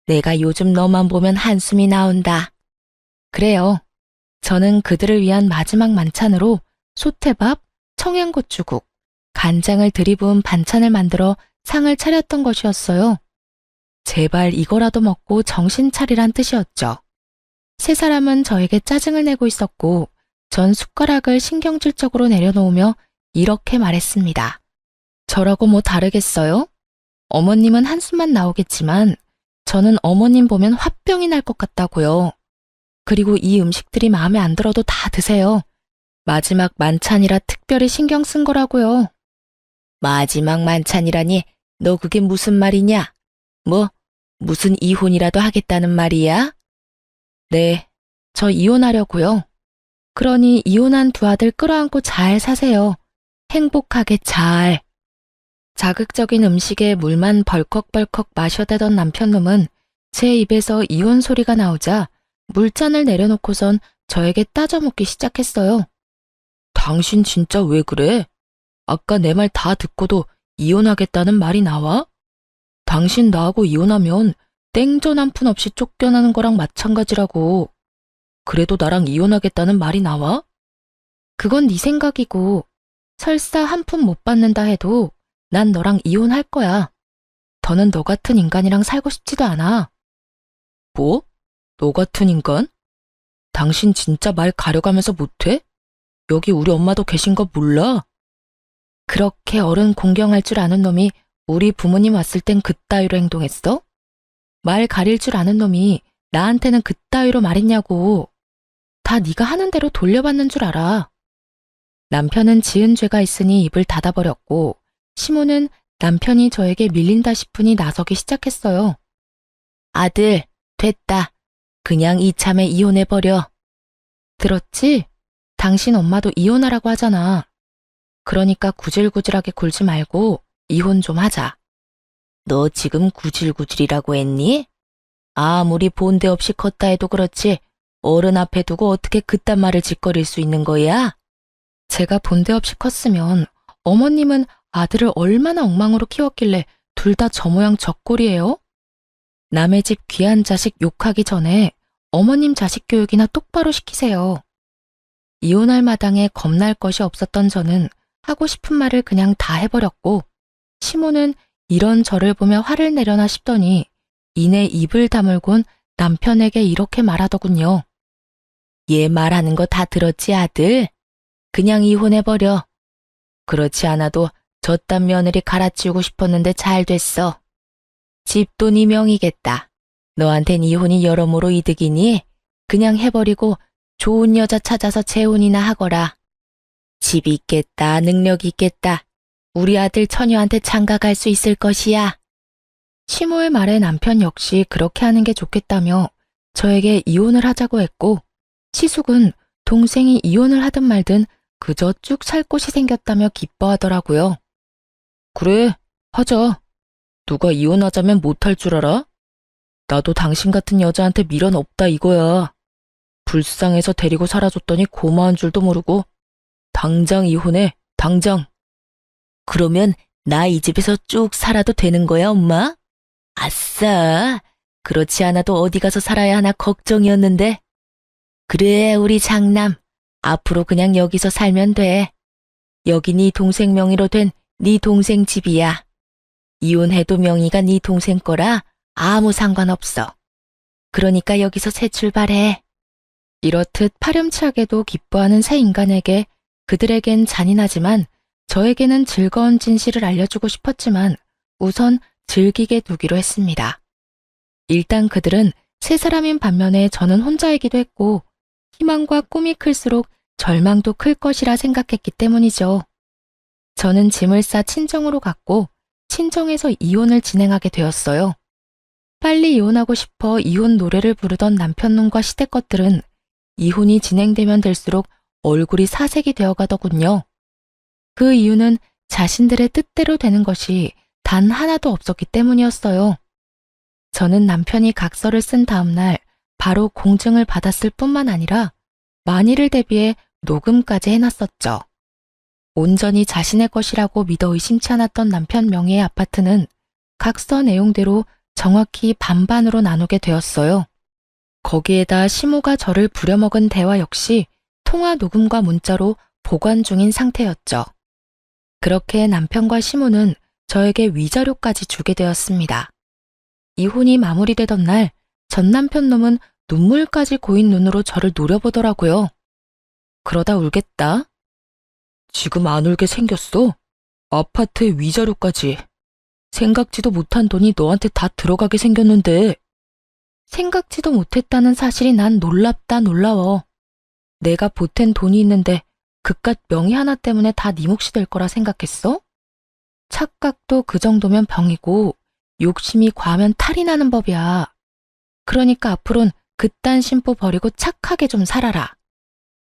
내가 요즘 너만 보면 한숨이 나온다. 그래요. 저는 그들을 위한 마지막 만찬으로 소태밥, 청양고추국, 간장을 들이부은 반찬을 만들어 상을 차렸던 것이었어요. 제발 이거라도 먹고 정신 차리란 뜻이었죠. 세 사람은 저에게 짜증을 내고 있었고 전 숟가락을 신경질적으로 내려놓으며 이렇게 말했습니다. 저라고 뭐 다르겠어요? 어머님은 한숨만 나오겠지만 저는 어머님 보면 화병이 날 것 같다고요. 그리고 이 음식들이 마음에 안 들어도 다 드세요. 마지막 만찬이라 특별히 신경 쓴 거라고요. 마지막 만찬이라니 너 그게 무슨 말이냐? 뭐 무슨 이혼이라도 하겠다는 말이야? 네, 저 이혼하려고요. 그러니 이혼한 두 아들 끌어안고 잘 사세요. 행복하게 잘. 자극적인 음식에 물만 벌컥벌컥 마셔대던 남편놈은 제 입에서 이혼 소리가 나오자 물잔을 내려놓고선 저에게 따져묻기 시작했어요. 당신 진짜 왜 그래? 아까 내 말 다 듣고도 이혼하겠다는 말이 나와? 당신 나하고 이혼하면 땡전 한 푼 없이 쫓겨나는 거랑 마찬가지라고. 그래도 나랑 이혼하겠다는 말이 나와? 그건 네 생각이고 설사 한 푼 못 받는다 해도 난 너랑 이혼할 거야. 더는 너 같은 인간이랑 살고 싶지도 않아. 뭐? 너 같은 인간? 당신 진짜 말 가려가면서 못해? 여기 우리 엄마도 계신 거 몰라? 그렇게 어른 공경할 줄 아는 놈이 우리 부모님 왔을 땐 그따위로 행동했어? 말 가릴 줄 아는 놈이 나한테는 그따위로 말했냐고. 다 네가 하는 대로 돌려받는 줄 알아. 남편은 지은 죄가 있으니 입을 닫아버렸고 시모는 남편이 저에게 밀린다 싶으니 나서기 시작했어요. 아들, 됐다. 그냥 이참에 이혼해버려. 들었지? 당신 엄마도 이혼하라고 하잖아. 그러니까 구질구질하게 굴지 말고 이혼 좀 하자. 너 지금 구질구질이라고 했니? 아무리 본데 없이 컸다 해도 그렇지 어른 앞에 두고 어떻게 그딴 말을 짓거릴 수 있는 거야? 제가 본데 없이 컸으면 어머님은 아들을 얼마나 엉망으로 키웠길래 둘 다 저 모양 저 꼴이에요? 남의 집 귀한 자식 욕하기 전에 어머님 자식 교육이나 똑바로 시키세요. 이혼할 마당에 겁날 것이 없었던 저는 하고 싶은 말을 그냥 다 해버렸고 시모는 이런 저를 보며 화를 내려나 싶더니 이내 입을 다물곤 남편에게 이렇게 말하더군요. 얘 말하는 거 다 들었지 아들? 그냥 이혼해버려. 그렇지 않아도 저딴 며느리 갈아치우고 싶었는데 잘 됐어. 집도 네 명이겠다. 너한텐 이혼이 여러모로 이득이니 그냥 해버리고 좋은 여자 찾아서 재혼이나 하거라. 집 있겠다, 능력 있겠다. 우리 아들 처녀한테 장가 갈 수 있을 것이야. 시모의 말에 남편 역시 그렇게 하는 게 좋겠다며 저에게 이혼을 하자고 했고 시숙은 동생이 이혼을 하든 말든 그저 쭉 살 곳이 생겼다며 기뻐하더라고요. 그래, 하자. 누가 이혼하자면 못할 줄 알아? 나도 당신 같은 여자한테 미련 없다 이거야. 불쌍해서 데리고 살아줬더니 고마운 줄도 모르고 당장 이혼해, 당장. 그러면 나 이 집에서 쭉 살아도 되는 거야, 엄마? 아싸, 그렇지 않아도 어디 가서 살아야 하나 걱정이었는데. 그래, 우리 장남. 앞으로 그냥 여기서 살면 돼. 여기 네 동생 명의로 된 네 동생 집이야. 이혼해도 명의가 네 동생 거라 아무 상관없어. 그러니까 여기서 새 출발해. 이렇듯 파렴치하게도 기뻐하는 새 인간에게 그들에겐 잔인하지만 저에게는 즐거운 진실을 알려주고 싶었지만 우선 즐기게 두기로 했습니다. 일단 그들은 세 사람인 반면에 저는 혼자이기도 했고 희망과 꿈이 클수록 절망도 클 것이라 생각했기 때문이죠. 저는 짐을 싸 친정으로 갔고 친정에서 이혼을 진행하게 되었어요. 빨리 이혼하고 싶어 이혼 노래를 부르던 남편놈과 시댁 것들은 이혼이 진행되면 될수록 얼굴이 사색이 되어가더군요. 그 이유는 자신들의 뜻대로 되는 것이 단 하나도 없었기 때문이었어요. 저는 남편이 각서를 쓴 다음날 바로 공증을 받았을 뿐만 아니라 만일을 대비해 녹음까지 해놨었죠. 온전히 자신의 것이라고 믿어 의심치 않았던 남편 명의의 아파트는 각서 내용대로 정확히 반반으로 나누게 되었어요. 거기에다 시모가 저를 부려먹은 대화 역시 통화 녹음과 문자로 보관 중인 상태였죠. 그렇게 남편과 시모는 저에게 위자료까지 주게 되었습니다. 이혼이 마무리되던 날 전 남편 놈은 눈물까지 고인 눈으로 저를 노려보더라고요. 그러다 울겠다. 지금 안 울게 생겼어? 아파트에 위자료까지. 생각지도 못한 돈이 너한테 다 들어가게 생겼는데. 생각지도 못했다는 사실이 난 놀랍다 놀라워. 내가 보탠 돈이 있는데 그깟 명의 하나 때문에 다 네 몫이 될 거라 생각했어? 착각도 그 정도면 병이고 욕심이 과하면 탈이 나는 법이야. 그러니까 앞으론 그딴 심보 버리고 착하게 좀 살아라.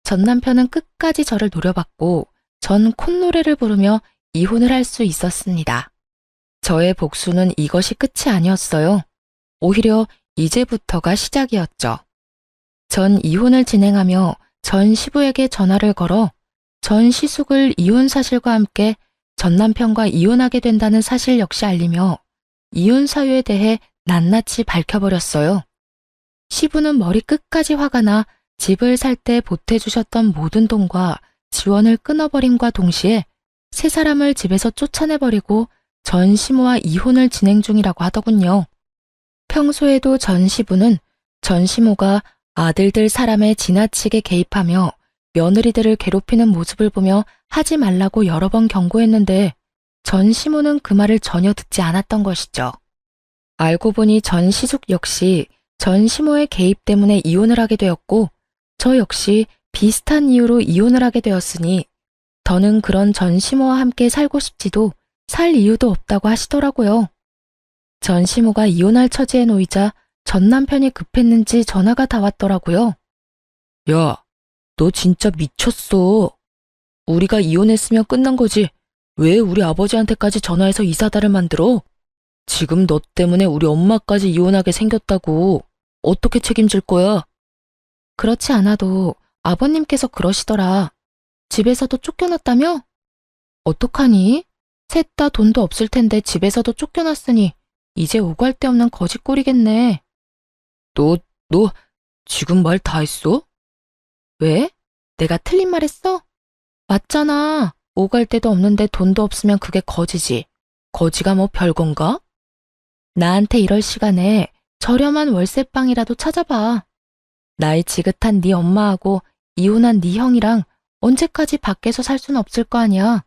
전 남편은 끝까지 저를 노려봤고 전 콧노래를 부르며 이혼을 할 수 있었습니다. 저의 복수는 이것이 끝이 아니었어요. 오히려 이제부터가 시작이었죠. 전 이혼을 진행하며 전 시부에게 전화를 걸어 전 시숙을 이혼 사실과 함께 전 남편과 이혼하게 된다는 사실 역시 알리며 이혼 사유에 대해 낱낱이 밝혀버렸어요. 시부는 머리 끝까지 화가 나 집을 살 때 보태주셨던 모든 돈과 지원을 끊어버림과 동시에 세 사람을 집에서 쫓아내버리고 전 시모와 이혼을 진행 중이라고 하더군요. 평소에도 전 시부는 전 시모가 아들들 사람에 지나치게 개입하며 며느리들을 괴롭히는 모습을 보며 하지 말라고 여러 번 경고했는데 전 시모는 그 말을 전혀 듣지 않았던 것이죠. 알고 보니 전 시숙 역시 전 시모의 개입 때문에 이혼을 하게 되었고 저 역시 비슷한 이유로 이혼을 하게 되었으니 더는 그런 전 시모와 함께 살고 싶지도 살 이유도 없다고 하시더라고요. 전 시모가 이혼할 처지에 놓이자 전 남편이 급했는지 전화가 다 왔더라고요. 야, 너 진짜 미쳤어. 우리가 이혼했으면 끝난 거지. 왜 우리 아버지한테까지 전화해서 이 사달을 만들어? 지금 너 때문에 우리 엄마까지 이혼하게 생겼다고. 어떻게 책임질 거야? 그렇지 않아도 아버님께서 그러시더라. 집에서도 쫓겨났다며? 어떡하니? 셋 다 돈도 없을 텐데 집에서도 쫓겨났으니 이제 오갈 데 없는 거지꼴이겠네. 너 지금 말 다 했어? 왜? 내가 틀린 말 했어? 맞잖아. 오갈 데도 없는데 돈도 없으면 그게 거지지. 거지가 뭐 별건가? 나한테 이럴 시간에 저렴한 월세방이라도 찾아봐. 나이 지긋한 네 엄마하고 이혼한 네 형이랑 언제까지 밖에서 살 수는 없을 거 아니야.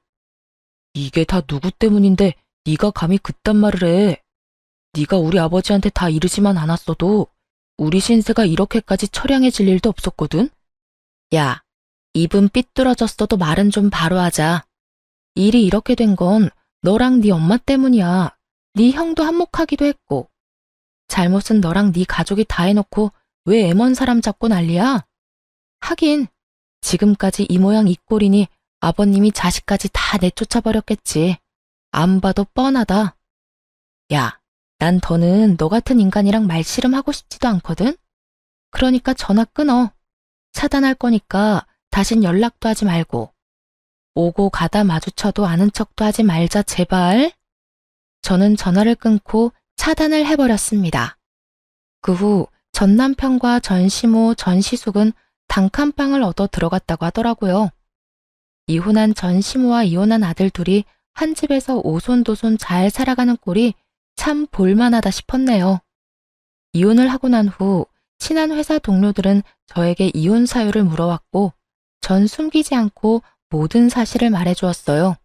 이게 다 누구 때문인데 네가 감히 그딴 말을 해. 네가 우리 아버지한테 다 이르지만 않았어도 우리 신세가 이렇게까지 처량해질 일도 없었거든. 야, 입은 삐뚤어졌어도 말은 좀 바로 하자. 일이 이렇게 된 건 너랑 네 엄마 때문이야. 네 형도 한몫하기도 했고. 잘못은 너랑 네 가족이 다 해놓고 왜 애먼 사람 잡고 난리야? 하긴 지금까지 이 모양 이 꼴이니 아버님이 자식까지 다 내쫓아버렸겠지. 안 봐도 뻔하다. 야, 난 더는 너 같은 인간이랑 말씨름하고 싶지도 않거든? 그러니까 전화 끊어. 차단할 거니까 다신 연락도 하지 말고. 오고 가다 마주쳐도 아는 척도 하지 말자 제발. 저는 전화를 끊고 차단을 해버렸습니다. 그 후 전 남편과 전 시모, 전 시숙은 단칸방을 얻어 들어갔다고 하더라고요. 이혼한 전 시모와 이혼한 아들 둘이 한 집에서 오손도손 잘 살아가는 꼴이 참 볼만하다 싶었네요. 이혼을 하고 난 후 친한 회사 동료들은 저에게 이혼 사유를 물어왔고 전 숨기지 않고 모든 사실을 말해주었어요.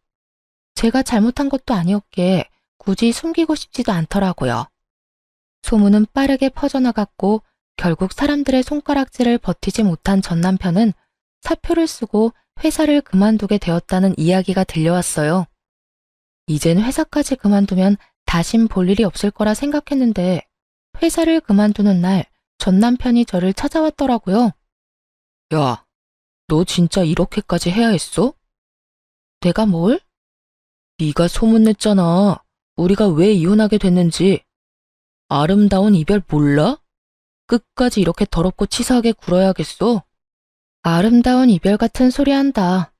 제가 잘못한 것도 아니었기에 굳이 숨기고 싶지도 않더라고요. 소문은 빠르게 퍼져나갔고 결국 사람들의 손가락질을 버티지 못한 전 남편은 사표를 쓰고 회사를 그만두게 되었다는 이야기가 들려왔어요. 이젠 회사까지 그만두면 다신 볼 일이 없을 거라 생각했는데 회사를 그만두는 날 전 남편이 저를 찾아왔더라고요. 야, 너 진짜 이렇게까지 해야 했어? 내가 뭘? 네가 소문냈잖아. 우리가 왜 이혼하게 됐는지. 아름다운 이별 몰라? 끝까지 이렇게 더럽고 치사하게 굴어야겠어? 아름다운 이별 같은 소리 한다.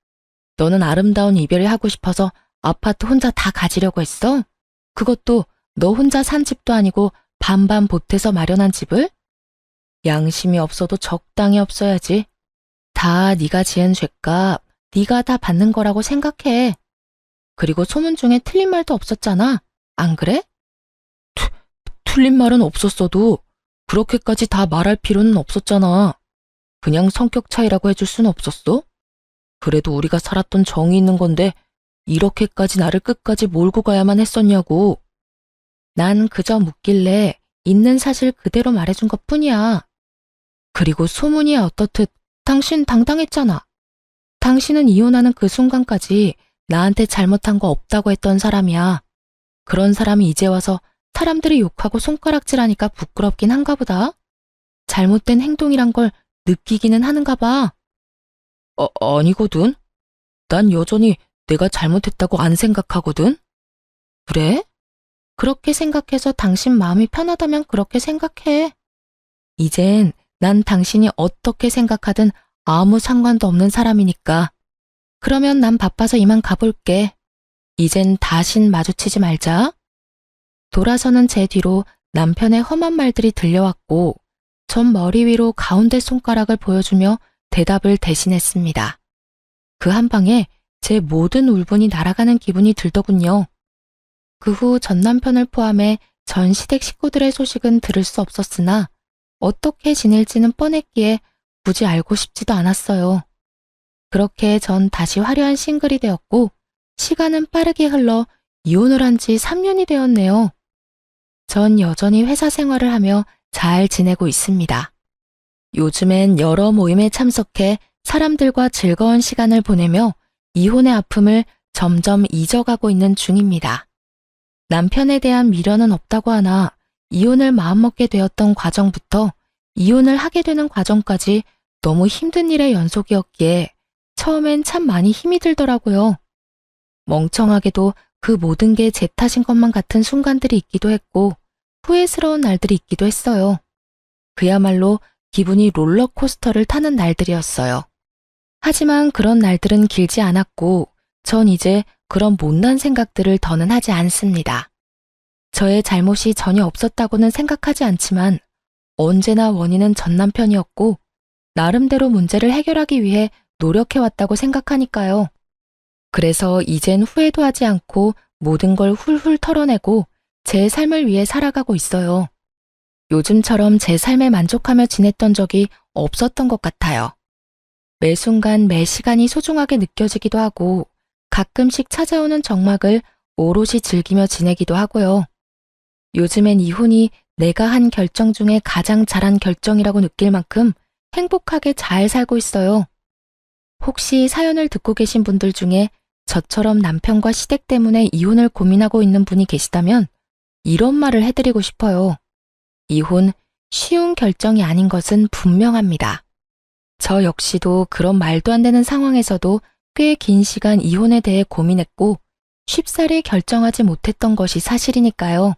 너는 아름다운 이별이 하고 싶어서 아파트 혼자 다 가지려고 했어? 그것도 너 혼자 산 집도 아니고 반반 보태서 마련한 집을? 양심이 없어도 적당히 없어야지. 다 네가 지은 죄값, 네가 다 받는 거라고 생각해. 그리고 소문 중에 틀린 말도 없었잖아. 안 그래? 틀린 말은 없었어도 그렇게까지 다 말할 필요는 없었잖아. 그냥 성격 차이라고 해줄 순 없었어? 그래도 우리가 살았던 정이 있는 건데 이렇게까지 나를 끝까지 몰고 가야만 했었냐고. 난 그저 묻길래 있는 사실 그대로 말해준 것뿐이야. 그리고 소문이야 어떻듯 당신 당당했잖아. 당신은 이혼하는 그 순간까지 나한테 잘못한 거 없다고 했던 사람이야. 그런 사람이 이제 와서 사람들이 욕하고 손가락질하니까 부끄럽긴 한가 보다. 잘못된 행동이란 걸 느끼기는 하는가 봐. 아니거든. 난 여전히 내가 잘못했다고 안 생각하거든. 그래? 그렇게 생각해서 당신 마음이 편하다면 그렇게 생각해. 이젠 난 당신이 어떻게 생각하든 아무 상관도 없는 사람이니까. 그러면 난 바빠서 이만 가볼게. 이젠 다신 마주치지 말자. 돌아서는 제 뒤로 남편의 험한 말들이 들려왔고 전 머리 위로 가운데 손가락을 보여주며 대답을 대신했습니다. 그 한 방에 제 모든 울분이 날아가는 기분이 들더군요. 그 후 전 남편을 포함해 전 시댁 식구들의 소식은 들을 수 없었으나 어떻게 지낼지는 뻔했기에 굳이 알고 싶지도 않았어요. 그렇게 전 다시 화려한 싱글이 되었고 시간은 빠르게 흘러 이혼을 한 지 3년이 되었네요. 전 여전히 회사 생활을 하며 잘 지내고 있습니다. 요즘엔 여러 모임에 참석해 사람들과 즐거운 시간을 보내며 이혼의 아픔을 점점 잊어가고 있는 중입니다. 남편에 대한 미련은 없다고 하나 이혼을 마음먹게 되었던 과정부터 이혼을 하게 되는 과정까지 너무 힘든 일의 연속이었기에 처음엔 참 많이 힘이 들더라고요. 멍청하게도 그 모든 게 제 탓인 것만 같은 순간들이 있기도 했고 후회스러운 날들이 있기도 했어요. 그야말로 기분이 롤러코스터를 타는 날들이었어요. 하지만 그런 날들은 길지 않았고 전 이제 그런 못난 생각들을 더는 하지 않습니다. 저의 잘못이 전혀 없었다고는 생각하지 않지만 언제나 원인은 전 남편이었고 나름대로 문제를 해결하기 위해 노력해왔다고 생각하니까요. 그래서 이젠 후회도 하지 않고 모든 걸 훌훌 털어내고 제 삶을 위해 살아가고 있어요. 요즘처럼 제 삶에 만족하며 지냈던 적이 없었던 것 같아요. 매 순간 매 시간이 소중하게 느껴지기도 하고 가끔씩 찾아오는 적막을 오롯이 즐기며 지내기도 하고요. 요즘엔 이혼이 내가 한 결정 중에 가장 잘한 결정이라고 느낄 만큼 행복하게 잘 살고 있어요. 혹시 사연을 듣고 계신 분들 중에 저처럼 남편과 시댁 때문에 이혼을 고민하고 있는 분이 계시다면 이런 말을 해드리고 싶어요. 이혼 쉬운 결정이 아닌 것은 분명합니다. 저 역시도 그런 말도 안 되는 상황에서도 꽤 긴 시간 이혼에 대해 고민했고 쉽사리 결정하지 못했던 것이 사실이니까요.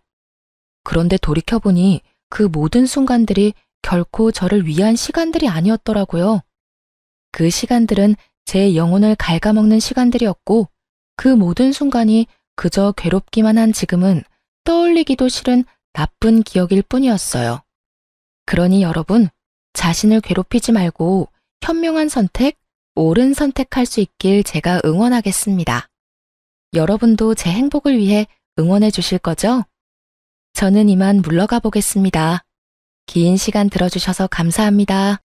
그런데 돌이켜보니 그 모든 순간들이 결코 저를 위한 시간들이 아니었더라고요. 그 시간들은 제 영혼을 갉아먹는 시간들이었고 그 모든 순간이 그저 괴롭기만 한 지금은 떠올리기도 싫은 나쁜 기억일 뿐이었어요. 그러니 여러분, 자신을 괴롭히지 말고 현명한 선택, 옳은 선택할 수 있길 제가 응원하겠습니다. 여러분도 제 행복을 위해 응원해 주실 거죠? 저는 이만 물러가 보겠습니다. 긴 시간 들어주셔서 감사합니다.